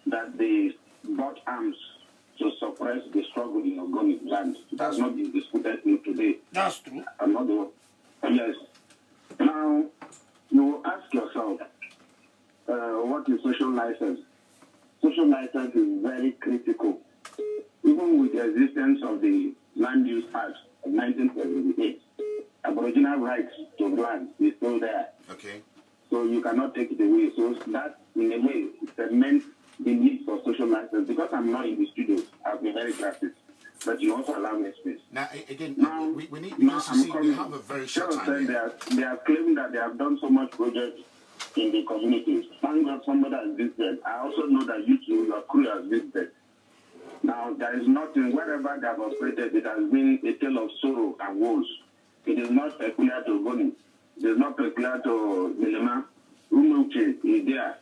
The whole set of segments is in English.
that they bought arms to suppress the struggle in Ogoni land. That's not been disputed till today. That's true. I'm not the one. Yes. Now, you ask yourself, what is social license? Social license is very critical. Even with the existence of the Land Use Act of 1978, Aboriginal rights to land is still there. Okay. So you cannot take it away. So that, in a way, cements the need for social license. Because I'm not in the studio, I'll be very practical. But you also allow me space. Now, again, now, we need, because you see, we have a very short time here. They are claiming that they have done so much projects in the communities. Thank God somebody has visited. I also know that you two, your crew has visited. Now, there is nothing, wherever they have operated, it has been a tale of sorrow and woes. It is not peculiar to Goni. It is not peculiar to BELEMA. Umuche is there.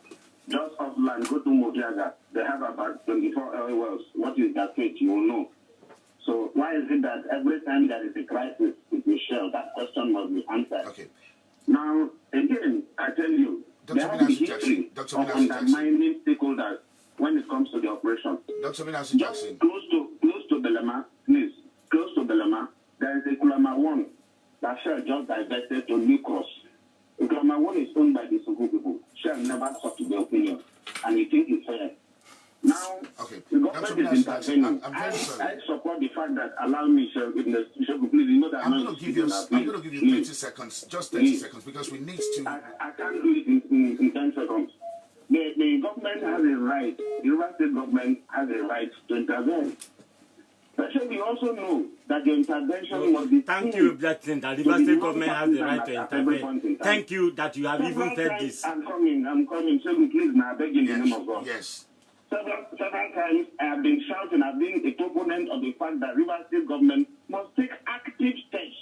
Just off land, go to Mogiaga. They have about 24 oil wells. What is that fate? You will know. So why is it that every time there is a crisis with Michelle, that question must be answered? Okay. Now, again, I tell you, there has a history of undermining stakeholders when it comes to the operation. Dr. Minasu Jackson. Close to BELEMA, please, close to BELEMA, there is a Kulama 1 that Shell just divested to New Cross. Kulama 1 is owned by the Suku people. Shell never sought to their opinion, and you think it's fair. Now, okay. the government is intervening. I support the fact that allow me, Shell, please, you know that I'm going to give you 30 seconds, just 30 seconds, because we need to. I can't do it in 10 seconds. The government has a right, the River State government has a right to intervene. But we also know that the intervention must be. Thank you, Blackton. The River State government has the right to intervene. Thank you that you have even said this. I'm coming. So please, now I beg in the name of God. Yes. Several times I have been shouting, I've been a proponent of the fact that River State government must take active steps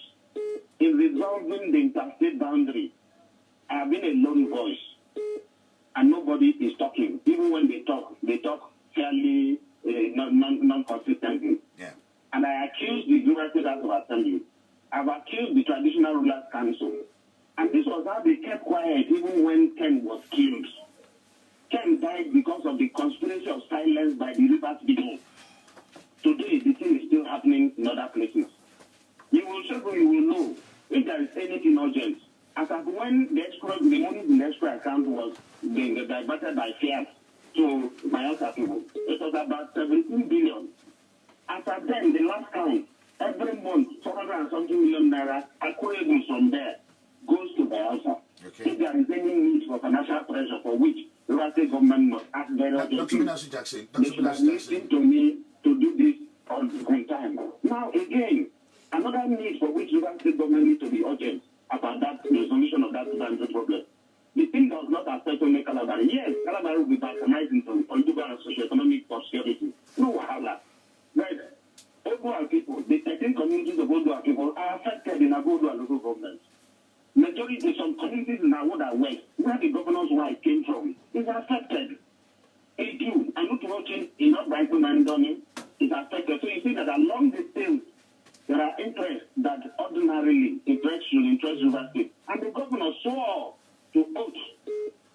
in resolving the interstate boundary. I have been a lone voice, and nobody is talking. Even when they talk fairly non-consistently. Yeah. And I accused the River State House of Assembly. I've accused the Traditional Rulers Council. And this was how they kept quiet even when Ken was killed. Ken died because of the conspiracy of silence by the Rivers people. Today, the thing is still happening in other places. You will know if there is anything urgent. As of when the money in the escrow account was being diverted by fiat to Bayelsa people, it was about 17 billion. After then, the last count, every month, 400 and something million naira acquirable from there goes to Bayelsa. Okay. If there is any need for financial pressure for which the River State government must act very urgently, Dr. Minasu Jackson, they should have listened to me to do this on time. Now, again, another need for which River State government needs to be urgent about that resolution of that problem. The thing does not affect only Calabari. Yes, Calabari will be patronized into political and socio-economic prosperity. No wahala. But Odua people, the 13 communities of Odua people are affected in Odua local government. Majority, some communities in Awoda West, where the governor's wife came from, is affected. It do. I'm not watching enough Brighton and Donny is affected. So you see that along the tail, there are interests that ordinarily should interest River State. And the governor swore to oath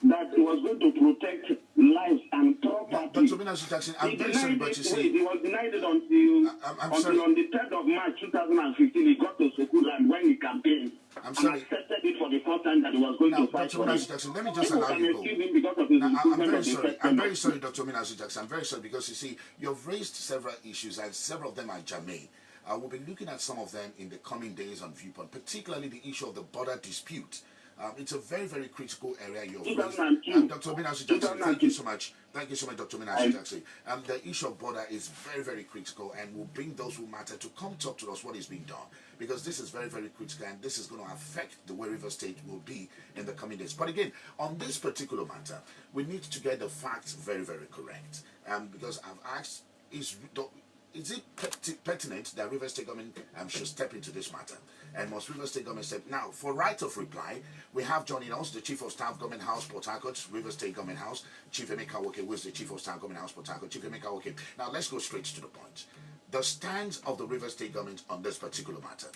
that he was going to protect lives and property. Dr. Minasu Jackson, I'm very sorry, but you see... He was denied it until on the 3rd of March 2015, he got to CIRCULATE when he campaigned. I'm sorry. And accepted it for the first time that he was going to fight Dr. for Minasu it. Jackson, let me just allow you to go. I'm very sorry, Dr. Minasu Jackson. I'm very sorry because you see, you've raised several issues and several of them are germane. We'll be looking at some of them in the coming days on Viewpoint, particularly the issue of the border dispute. It's a very, very critical area you've raised. Dr. Minasu Jackson, thank you so much. Thank you so much, Dr. Minasu Jackson. The issue of border is very, very critical, and we'll bring those who matter to come talk to us what is being done, because this is very, very critical, and this is going to affect the way River State will be in the coming days. But again, on this particular matter, we need to get the facts very, very correct. Because I've asked, is it pertinent that River State government should step into this matter? And must River State government step? Now, for right of reply, we have joining us the Chief of Staff Government House, Port Harcourt, River State Government House, Chief Engr Chukwuemeka, who is the Chief of Staff Government House, Port Harcourt. Chief Engr Chukwuemeka. Now, let's go straight to the point. The stance of the River State government on this particular matter.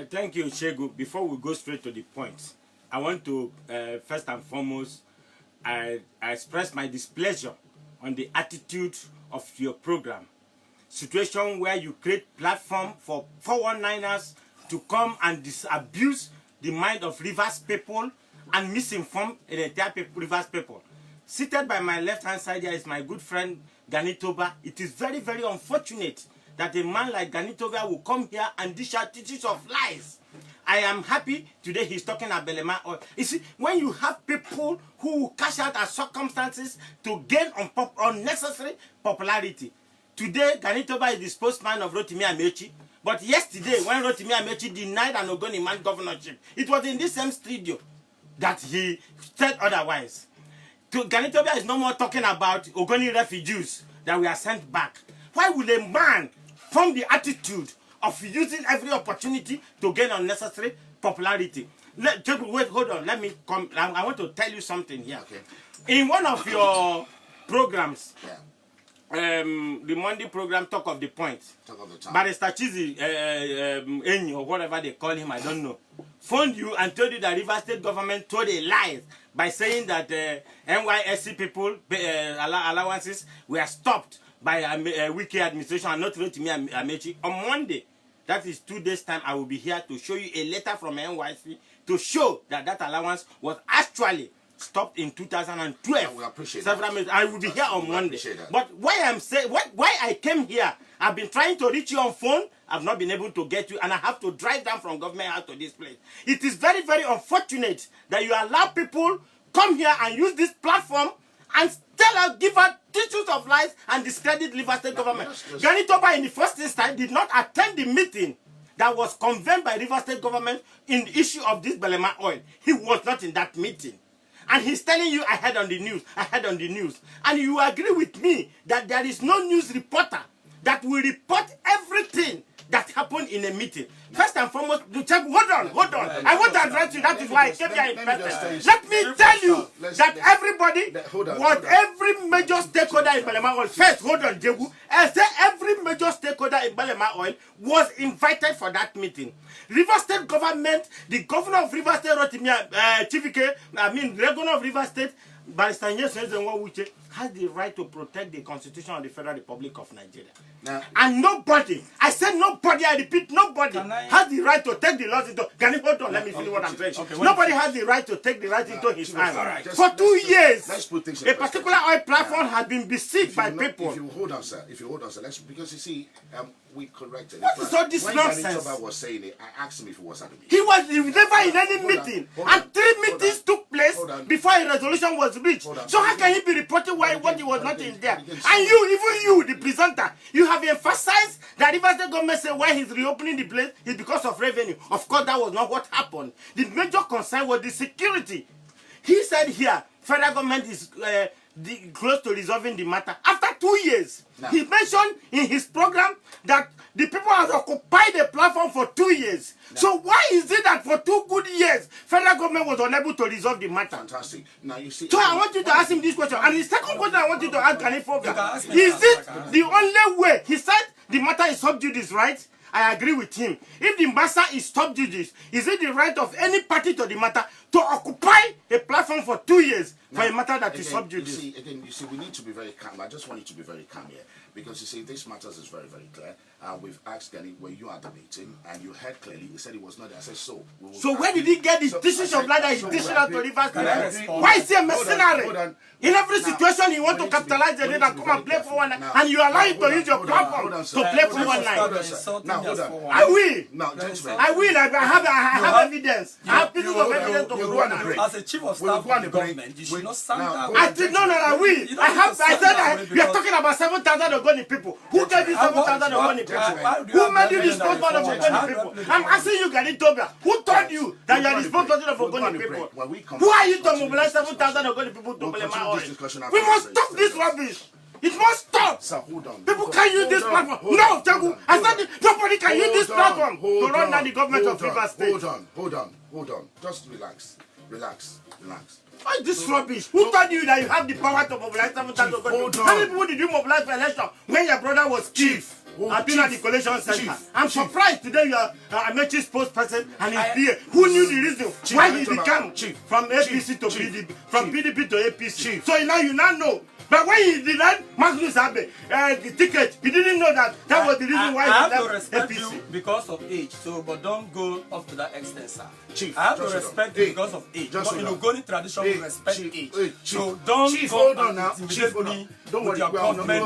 Thank you, Shegu. Before we go straight to the point, I want to, first and foremost, I express my displeasure on the attitude of your program. Situation where you create platform for 419ers to come and disabuse the mind of Rivers people and misinform the entire Rivers people. Seated by my left-hand side here is my good friend GANI TOGBA. It is very, very unfortunate that a man like GANI TOGBA will come here and dish out teachings of lies. I am happy today he's talking about BELEMA oil. You see, when you have people who cash out at circumstances to gain unnecessary popularity. Today, GANI TOGBA is the spokesman of Rotimi Amechi. But yesterday, when Rotimi Amechi denied an Ogoni man governorship, it was in this same studio that he said otherwise. GANI TOGBA is no more talking about Ogoni refugees that we are sent back. Why would a man form the attitude of using every opportunity to gain unnecessary popularity? Wait, hold on. Let me come. I want to tell you something here. Okay. In one of your programs, Yeah. The Monday program, Talk of the Point, Talk of the Town. Barrister Chizi Enyi, or whatever they call him, I don't know, phoned you and told you that Rivers State government told a lie by saying that NYSC people allowances were stopped by WIKE'S administration and not Rotimi Amechi. On Monday, that is 2 days time, I will be here to show you a letter from NYSC to show that that allowance was actually stopped in 2012. Yeah, we appreciate several that. I will be here on We Monday. appreciate that. But why I'm saying why I came here, I've been trying to reach you on phone. I've not been able to get you, and I have to drive down from government out to this place. It is very, very unfortunate that you allow people come here and use this platform and give out teachings of lies and discredit Rivers State government. GANI TOGBA in the first instance did not attend the meeting that was convened by Rivers State government in the issue of this BELEMA oil. He was not in that meeting. And he's telling you, I heard on the news. And you agree with me that there is no news reporter that will report everything that happened in a meeting. First and foremost, hold on. I want to address you. That is why I came here in person. Let me tell you that everybody, every major stakeholder in BELEMA oil, first, hold on, Jegu, I say every major stakeholder in BELEMA oil was invited for that meeting. Rivers State government, the governor of Rivers State, the governor of Rivers State, Barrister Enyi has the right to protect the Constitution of the Federal Republic of Nigeria. Now, and nobody, I said nobody, I repeat, nobody has the right to take the laws into. Can you hold on? Let me finish what I'm saying. Nobody has the right to take the right into his hands. For 2 years, a particular oil platform has been besieged by people. If you hold on, sir, because you see, we corrected. What is all this nonsense? When GANI TOGBA was saying it, I asked him if he was at the meeting. He was never in any meeting. And 3 meetings took place before a resolution was reached. So how can he be reporting what he was not in there? And even you, the presenter, you have emphasized that Rivers State government said why he's reopening the place is because of revenue. Of course, that was not what happened. The major concern was the security. He said here, federal government is close to resolving the matter. After 2 years, he mentioned in his program that the people have occupied the platform for 2 years. So why is it that for 2 good years, federal government was unable to resolve the matter? Fantastic. Now you see. So I want you to ask him this question. And the second question I want you to ask GANI TOGBA, is it the only way? He said the matter is sub judice, right? I agree with him. If the matter is sub judice, is it the right of any party to the matter to occupy a platform for 2 years for a matter that is sub judice? You see, we need to be very calm. I just want you to be very calm here. Because you see, this matters is very, very clear. We've asked GANI, were you at the meeting? And you heard clearly, he said he was not there. I said, so. So where did he get the teachings of light that he's dishing out to Rivers State? Why is he a mercenary? In every situation, he wants to capitalize the data, come and play for one night, and you allow him to use your platform to play for one night. Now, hold on. I will. No, gentlemen. I will. I have evidence. I have pieces of evidence to prove. As a chief of staff of the government, you should not stand out. I did no, I will. I said we are talking about 7,000 Ogoni people. Who gave you 7,000 Ogoni people? Who made you the spokesman of Ogoni people? I'm asking you, GANI TOGBA. Who told you that you are the spokesman of Ogoni people? Who are you to mobilize 7,000 Ogoni people to BELEMA oil? We must stop this rubbish. It must stop. Sir, hold on. People can use this platform. No, Jagu. I said nobody can use this platform to run down the government of Rivers State. Hold on. Just relax. Why is this rubbish? Who told you that you have the power to mobilize 7,000 Ogoni? How many people did you mobilize for election when your brother was chief? I've been at the collation center. I'm surprised today you are Amechi's spokesperson and his PA. Who knew the reason why he became from APC to PDP, from PDP to APC? So now you know But when he denied Magnus Abe the ticket, he didn't know that was the reason why I have he to left respect APC. you because of age, so but don't go up to that extent, sir. Chief, I have to respect you because of age. Because in Ogoni tradition, we respect age. So don't hold on now. intimidate me. Don't with worry. your government.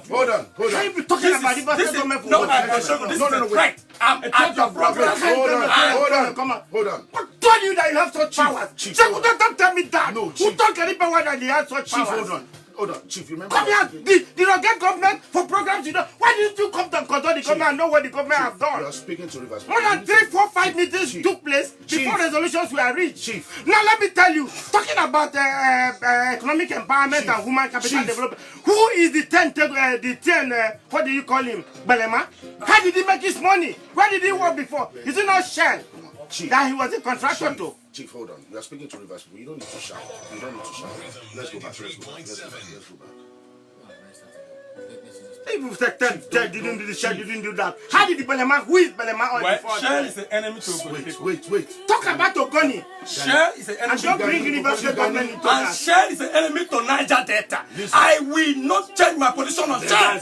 Hold on. Can you be talking about the This government is for no, what? this is a threat. I'm at your program. Hold on. Who told you that you have such powers? Chief, Don't tell me that. No, Who Chief. told any power that he has such Chief, powers? hold on. Chief, remember. Come here. Did you get government for programs you know? Why didn't you come to control the government and know what the government have done? You are speaking to Rivers. More than 3, 4, 5 meetings took place before resolutions were reached. Chief. Now let me tell you, talking about economic empowerment and human capital development, who is the 10, what do you call him, Belema? How did he make his money? Where did he work before? Is it not Shell that he was a contractor to? Chief, hold on. You are speaking to Rivers. You don't need to shout. Let's go back. People said 10, didn't do this, Shell didn't do that. How did the Belema, who is Belema on before? Shell is the enemy to Ogoni. Wait. Talk about Ogoni. Shell is the enemy And don't bring universal government into and that. Shell is the enemy to Niger Delta. I will not change my position on Shell. I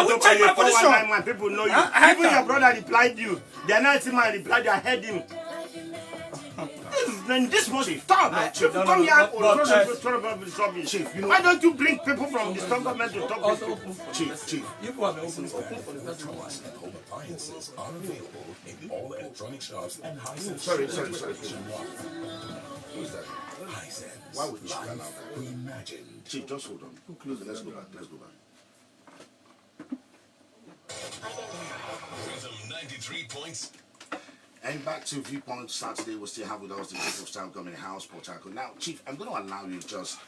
will change my position. People know you. Even your brother replied you. They are not man replied you. I heard him. This must stop. Chief, come here. Chief, you know. Why don't you bring people from the strong government to talk Also with open for Chief. You people have been open for the best one. Home appliances are available in all electronic shops and Hisense. Sorry. Nationwide. Who's that? Hisense. Why would you allow Life that? reimagined. Chief, just hold on. Let's go back. Rhythm 93 points. And back to Viewpoint Saturday, we still have with us the Chief of Staff Government House, Port Harcourt. Now, Chief, I'm going to allow you just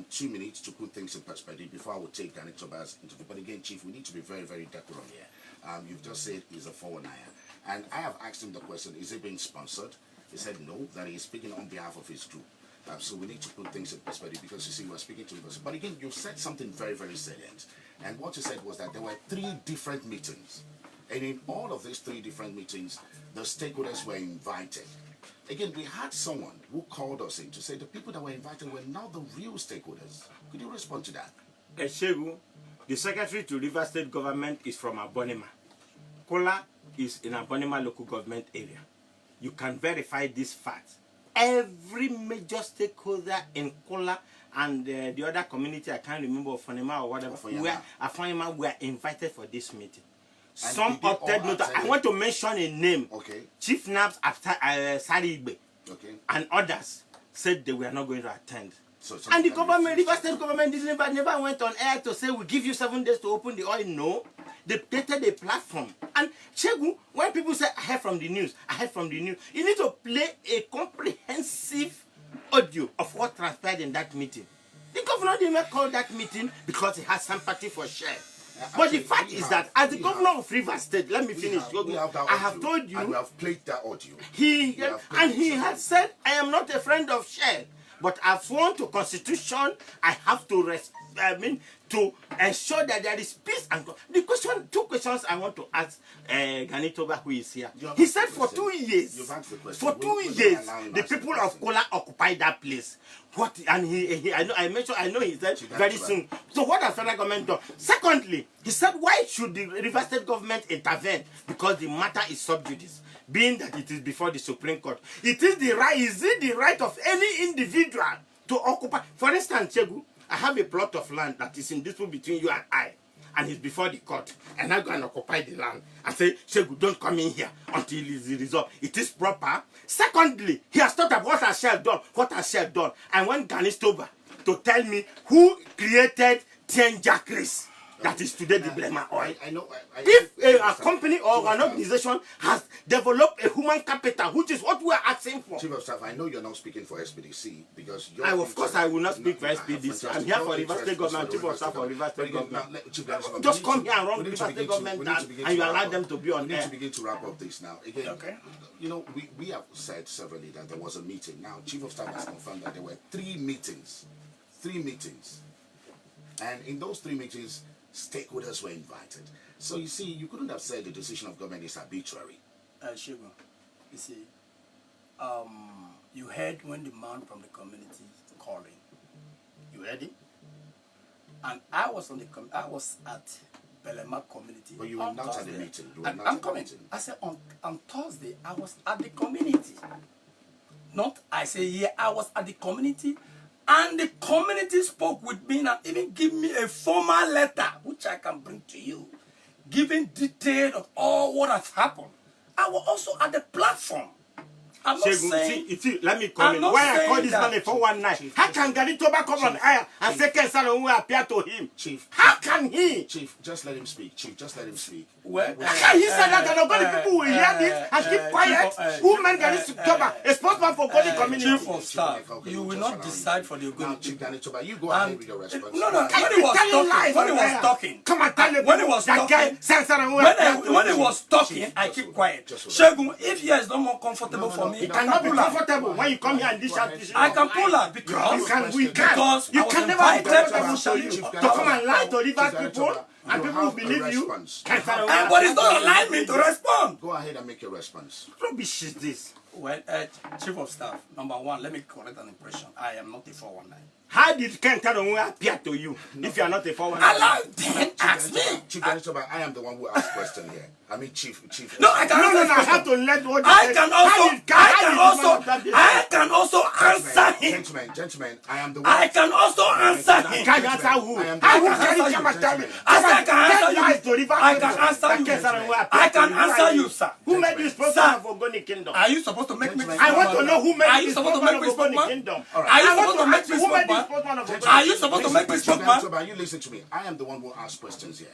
2 minutes to put things in perspective before I will take GANI TOGBA's interview. But again, Chief, we need to be very, very decorum here. You've just said he's a 419. And I have asked him the question, is it being sponsored? He said no, that he is speaking on behalf of his group. So we need to put things in perspective because, you see, we're speaking to us. But again, you said something very, very salient. And what you said was that there were 3 different meetings. And in all of these 3 different meetings, the stakeholders were invited. Again, we had someone who called us in to say the people that were invited were not the real stakeholders. Could you respond to that? Eshegu, the secretary to Rivers State government is from Abonema. Kola is in Abonema local government area. You can verify this fact. Every major stakeholder in Kola and the other community, I can't remember, Fonema or whatever, Fonema were invited for this meeting. And some opted not. I want to mention a name. Okay. Chief Nabs after Saribe. Okay. And others said they were not going to attend. So and the government, Rivers State government, never went on air to say we give you 7 days to open the oil. No. They created a platform. And Chegu, when people say I heard from the news, you need to play a comprehensive audio of what transpired in that meeting. The governor didn't call that meeting because he has sympathy for Shell. But the fact is that as the governor of Rivers State, let me finish. I have told you. And we have played that audio. He has said, I am not a friend of Shell, but I've sworn to Constitution. I have to to ensure that there is peace and the question. 2 questions I want to ask GANI TOGBA, who is here. He said for 2 years, the people of Kola occupied that place. What and I know he said very soon. So what has federal government done? Secondly, he said why should the Rivers State government intervene? Because the matter is sub judice, being that it is before the Supreme Court. Is it the right of any individual to occupy? For instance, Chegu, I have a plot of land that is in dispute between you and I, and it's before the court, and I go and occupy the land. I say, Chegu, don't come in here until it is resolved. It is proper. Secondly, he has thought about what has Shell done. I want GANI TOGBA to tell me who created Tienjacris. That is today the BELEMA oil. If a company or an organization has developed a human capital, which is what we are asking for. Chief of Staff, I know you're not speaking for SPDC because of course I will not speak for SPDC. I'm here for Rivers State government, Chief of Staff for Rivers State government. Just come here and run Rivers State government down and you allow them to be on air. We need to air. begin to wrap up this now. Again, okay. You know, we have said severally that there was a meeting. Now, Chief of Staff has confirmed that there were 3 meetings. 3 meetings. And in those 3 meetings, stakeholders were invited. So you see, you couldn't have said the decision of government is arbitrary. Sugar, you see, you heard when the man from the community calling. You heard it? And I was at BELEMA community. But you were not at the meeting. You were not I'm at the coming. meeting. I said on Thursday, I was at the community. Not, I say, yeah, I was at the community. And the community spoke with me and even give me a formal letter, which I can bring to you, giving detail of all what has happened. I was also at the platform. I'm not saying... See, let me comment. Why I call this man a 419? How can Gani Toba come on air and say Kensaron will appear to him? Chief. How can he? Chief, just let him speak. Chief, just let him speak. Well, How can he say that and the people will hear this and keep quiet? Who man Gani Toba? A spokesman for Gani community. Chief of Staff, you will not decide for the Now, Ogoni Chief people. Gani Toba, you go ahead with your response. No, when Can he you was tell him talking, lies when he on was air? talking, Come and tell him when he was that guy talking, Kensaron will appear to when he him. was talking, I keep quiet. Shegun, if here is not more comfortable for me, It cannot be comfortable when you come here and dish out this. I can pull out because We can. because You I was can never be invited comfortable to to come and lie to Rivers people and people will believe you. Kensaron will and but it's not allowing me to respond. Go ahead and make your response. Rubbish is this. Well, Chief of Staff, number one, let me correct an impression. I am not a 419. How did Kensaron appear to you if you are not a 419? Allow then ask me. Chief Gani Toba, I am the one who asked question here. I mean, Chief. No, I can No, answer I his have question. to let what you I say. can also answer him. Gentlemen, I am the one. I can also answer him. Can you answer who? I am How the- can you come and tell me? I said I can answer you. Lies to Rivers I people can answer that you. Kensaron will appear I to can you. answer you, sir. Who made you spokesman Sir. of Ogoni Kingdom? Are you supposed to make me? Gentlemen, I want to know who made Are you you supposed to spokesman make of me Ogoni spokesman? Kingdom. All right. Are you I want supposed to to make ask me you who made you spokesman? spokesman of Ogoni Are you supposed to make me Chief Gani spokesman? Toba, you listen to me. I am the one who asks questions here.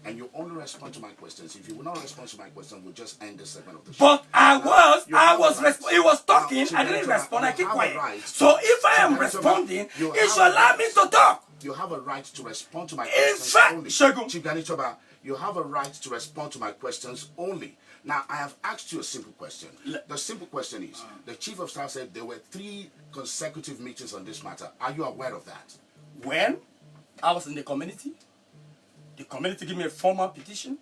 And you only respond to my questions. If you will not respond to my question, we'll just end this segment of the show. But I was right. he was talking, Chief I didn't Gani Toba, respond, I you keep have a quiet. right. So if I am Chief Gani Toba, responding, you it have should a allow right. me to talk. You have a right to respond to my In questions fact, only. Shegun. Chief Gani Toba, you have a right to respond to my questions only. Now, I have asked you a simple question. The simple question is, the Chief of Staff said there were 3 consecutive meetings on this matter. Are you aware of that? When I was in the community gave me a formal petition,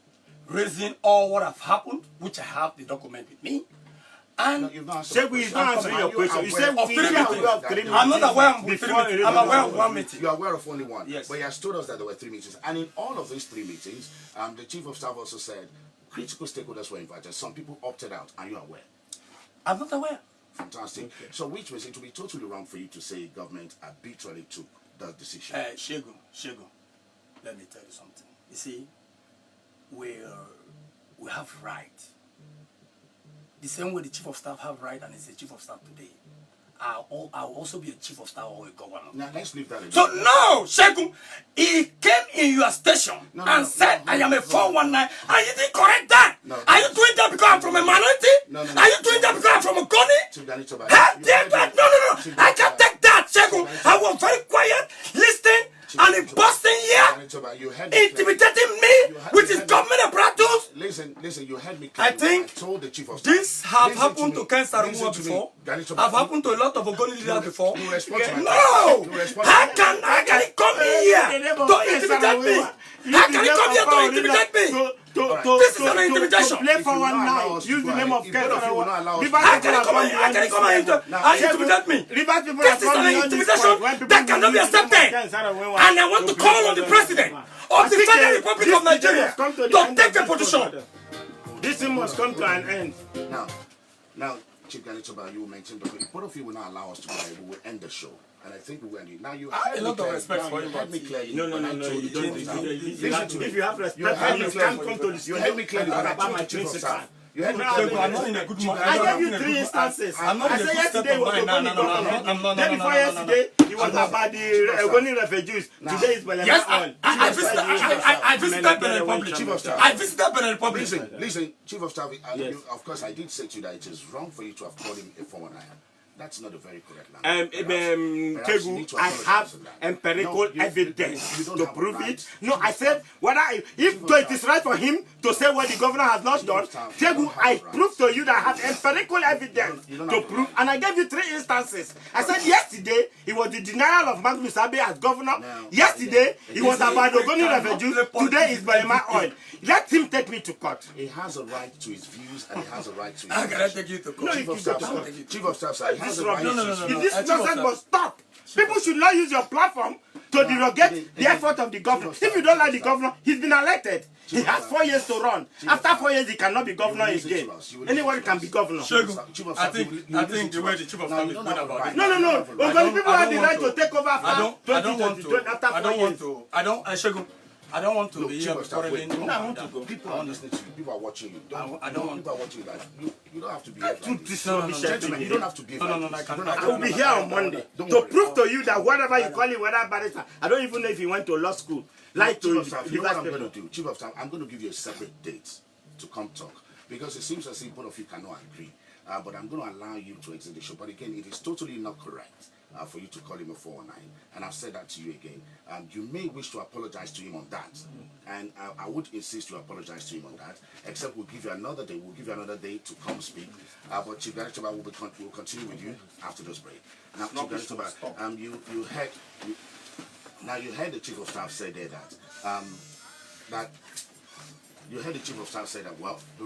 raising all what have happened, which I have the document with me. And No, you've not answered Shegun the is question. not answering your Are you question. You aware said of we three are meetings? aware of 3 meetings. I'm not aware of Before three meetings. I'm aware of one meeting. You're aware of only one. Yes. But he has told us that there were 3 meetings. And in all of these 3 meetings, the Chief of Staff also said critical stakeholders were invited. Some people opted out. Are you aware? I'm not aware. Fantastic. Okay. So which means it will be totally wrong for you to say government arbitrarily took that decision. Shegun, let me tell you something. You see, we have right. The same way the Chief of Staff have right and is the Chief of Staff today. I'll also be a Chief of Staff or a governor. Now let's leave that alone. So no, Shegun, he came in your station and said I am a 419 and you didn't correct that. No. Are you doing that because I'm from a minority? No. Are you doing that because I'm from a Goni? Chief Gani Toba, Huh? you Take heard that? me. No. Chief I Gani can't Toba, take that, Shegun. Chief I Gani was very quiet, listening, and he busting here, Gani Toba, you heard me clearly. intimidating me with his government apparatus. Listen, you heard me I clearly. think I told the Chief of Staff. this have Listen happened to me. Ken Sarunwa Listen to me. before. Gani Toba, Have happened to a lot of Ogoni leaders before. you respond to my No! question. You respond to How my can he come in here to intimidate me? How can he come here to intimidate me? This is an intimidation. To play If for you one will not allow night. us to Use go the name ahead, of if both of you will not allow us to Rivers go How can he come in? How can he come in and intimidate me? Rivers people This have is come an beyond this intimidation point when people that cannot be use the name of accepted. Kensaron when And I want to call on the president of the Federal Republic of Nigeria to take a position. This thing must come to an end. Now, Chief Gani Toba, you will maintain the if both of you will not allow us to go ahead, we will end the show. And I think we will end it. Now you I have heard a me lot of clearly. respect Now, for you you, heard me but- clearly. No, when I told the Chief of Staff. Listen to me. If you have You respect, heard me you clearly. can't come to this. You heard me clearly when I About told my the Chief of principal. Staff. You heard me No, clearly. I'm not in a good mood. I gave you 3 instances. I'm not I in a said good state yesterday of was mind. Ogoni governor. Day before yesterday, it was about the Ogoni refugees. Today is Belema Yes, on. I visited Benin Republic. Chief of Staff. I visited Benin Republic. Listen, Chief of Staff, Yes. of course I did say to you that it is wrong for you to have called him a 419. That's not a very correct language. Perhaps you need to I apologize have on that. empirical No, you evidence don't to have a prove right. it. No, I said if it is right for him to say what the governor has not done, Tegu, I prove to you that I have empirical evidence to prove, and I gave you 3 instances. I said yesterday it was the denial of Magnus Abe as governor. Yesterday it was about Ogoni refugees. Today is Belema oil. Let him take me to court. He has a right to his views and he has a right to his How can I take you to court? No, Chief of Staff, sir, Chief Chief of Staff, sir, he has rubbish. No. This nonsense must stop. People should not use your platform to derogate the effort of the governor. If you don't like the governor, he's been elected. He has 4 years to run. After 4 years, he cannot be governor again. Anyone can be governor. I think the way the chief of staff is going about it. No. Because people have the right to take over after 2022. I don't want to be here quarreling. quarreling. No, I want to go. People are listening to you. People are watching you. I don't want people are watching you. Like, you don't have to be here. No. You don't have to be here. I will be here on Monday to prove to you that whatever you call it, whether barrister, I don't even know if he went to law school. Like Chief of Staff, you know what I'm going to do? Chief of Staff, I'm going to give you a separate date to come talk. Because it seems as if both of you cannot agree. But I'm going to allow you to exit the show. But again, it is totally not correct for you to call him a 419. And I've said that to you again. You may wish to apologize to him on that. And I would insist you apologize to him on that. Except we'll give you another day. We'll give you another day to come speak. But Chief Director will continue with you after this break. Now, Chief Director, you heard the Chief of Staff say there that, you heard the Chief of Staff say that, well, the